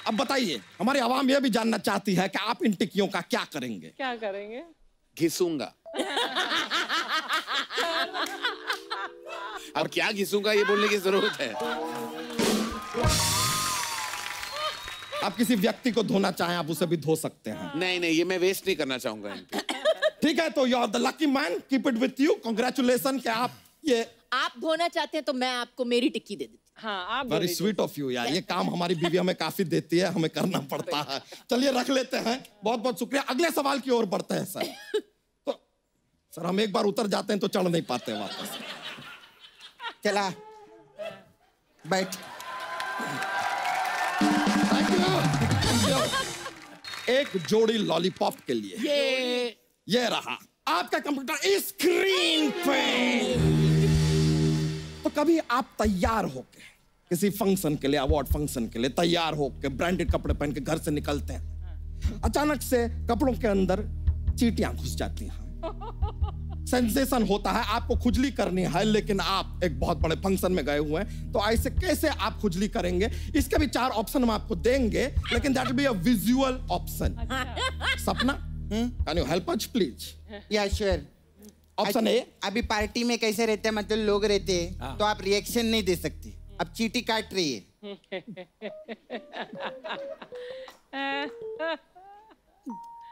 J: अब बताइए, हमारी आवाम यह भी जानना चाहती है कि आप इन टिक्कियों का क्या करेंगे?
B: क्या करेंगे?
C: घिसूंगा। अब क्या घिसूंगा ये बोलने की जरूरत है।
J: आप किसी व्यक्ति को धोना चाहें, आप उसे भी धो सकते हैं।
C: नहीं नहीं, ये मैं वेस्ट नहीं करना चाहूंगा इन पे।
J: ठीक है, तो you are the lucky man, keep it with you. Congratulation कि आप ये
D: आप धोना चाहते हैं तो मैं आपको मेरी टिक्की दे देती।
B: हाँ, आप
J: वेरी स्वीट ऑफ यू यार। ये काम हमारी बीवी हमें काफी देती है, हमें करना पड़ता है। चलिए रख लेते हैं, बहुत बहुत शुक्रिया। अगले सवाल की ओर बढ़ते हैं सर। तो सर, हम एक बार उतर जाते हैं तो चढ़ नहीं पाते वापस।
K: चला बैठ।
J: एक जोड़ी लॉलीपॉप के लिए ये रहा आपका कंप्यूटर स्क्रीन पे। तो कभी आप तैयार होके किसी फंक्शन के लिए, अवार्ड फंक्शन के लिए तैयार होके ब्रांडेड कपड़े पहन के घर से निकलते हैं, अचानक से कपड़ों के अंदर चींटियां घुस जाती हैं, सेंसेशन होता है, आपको खुजली करनी है, लेकिन आप एक बहुत बड़े फंक्शन में गए हुए हैं, तो ऐसे कैसे आप खुजली करेंगे? इसके भी 4 ऑप्शन हम आपको देंगे, लेकिन that will be a visual option. Sapna, can you help us please?
K: Yeah sure.
J: Option A,
K: अभी पार्टी में कैसे रहते हैं, मतलब लोग रहते हैं तो आप रिएक्शन नहीं दे सकते। अब चींटी काट रही है,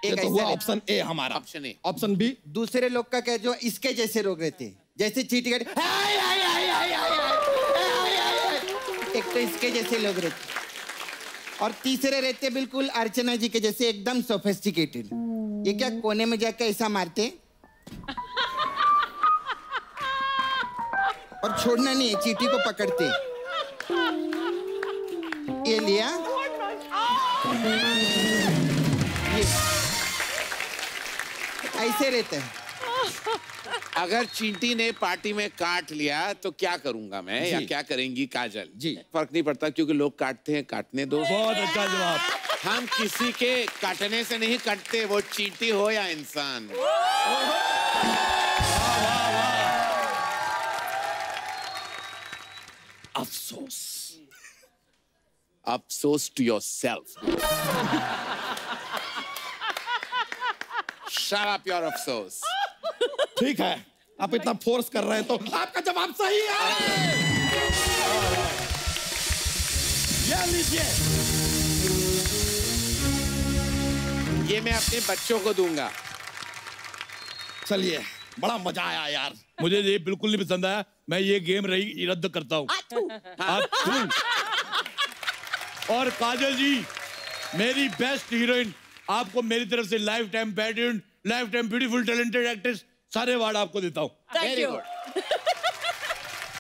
J: ये तो हुआ ऑप्शन ए हमारा।
C: Option A.
J: ऑप्शन बी,
K: दूसरे लोग का क्या, जो इसके जैसे लोग रहते हैं, जैसे चींटी काट, एक तो इसके जैसे लोग रहते हैं, और तीसरे रहते बिल्कुल अर्चना जी के जैसे एकदम सोफिस्टिकेटेड। ये क्या कोने में जाकर ऐसा मारते और छोड़ना नहीं है, चींटी को पकड़ते। ये लिया, ये ऐसे रहते हैं।
C: अगर चींटी ने पार्टी में काट लिया तो क्या करूंगा मैं या क्या करेंगी काजल? जी फर्क नहीं पड़ता क्योंकि लोग काटते हैं, काटने दो।
A: बहुत अच्छा जवाब।
C: हम किसी के काटने से नहीं कटते, वो चींटी हो या इंसान। अफसोस, अफसोस to yourself. Shut up your अफसोस।
J: ठीक है, आप इतना फोर्स कर रहे हैं तो आपका जवाब सही है। ये लीजिए,
C: ये मैं अपने बच्चों को दूंगा।
J: चलिए, बड़ा मजा आया यार।
A: मुझे ये बिल्कुल नहीं पसंद आया, मैं ये गेम रद्द करता हूँ। और काजल जी, मेरी बेस्ट हीरोइन, आपको मेरी तरफ से life time bad, life time beautiful talented actress, सारे अवार्ड आपको देता हूँ।
D: Thank you.